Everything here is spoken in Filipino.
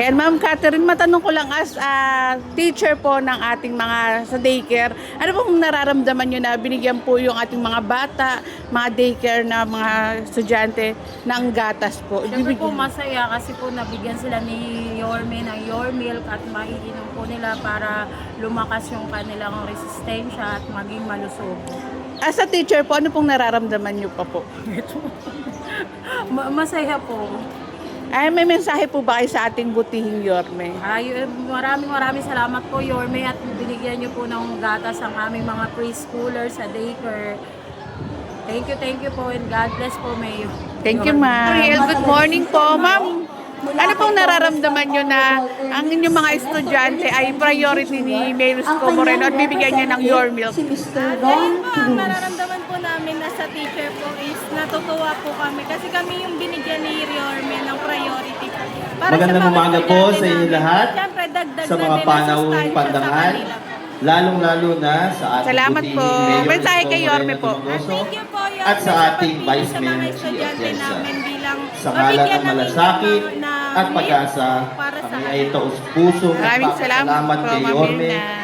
And Ma'am Catherine, matanong ko lang as teacher po ng ating mga sa daycare, ano pong nararamdaman nyo na binigyan po yung ating mga bata, mga daycare na mga estudyante ng gatas po? Siyempre po masaya kasi po nabigyan sila ni Yorme ng Your Milk at maiinom po nila para lumakas yung kanilang resistensya at maging malusog. As a teacher po, ano pong nararamdaman nyo pa po? Masaya po. Ay, may mensahe po ba kayo sa ating butihing Yorme? Maraming salamat po Yorme at binigyan niyo po ng gatas ang aming mga preschoolers sa daycare. Thank you po and God bless po Mayo. Thank you, ma'am. Ariel, good morning po, ma'am. Ano pong nararamdaman nyo na ang inyong mga estudyante ay priority ni Mayor Isko Moreno at bibigyan niya ng Your Milk? Si Mr. Ron Po, ang nararamdaman po namin na sa teacher po is natutuwa po kami kasi kami yung binigyan ni Yorme ng priority po. Para Magandang mga umaga po estudyante sa inyo namin. lahat, Siyempre, dagdag sa na mga din ang panahong sustansya sa pandangan, kanila. lalong-lalo na sa ating Salamat butihing po. Mayor Mensahe Isko kay Yorme Moreno po. Tumagoso Thank you po, Yorme, at sa ating pagpili Vice sa mga Mayor G. estudyante Atienza. namin bilang Sa ngalan mabigyan ng malasakit na at pag-asa, para sa kami ay taus-pusong Maraming salamat nagpapasalamat po, kay Ma'am Yorme Mirna.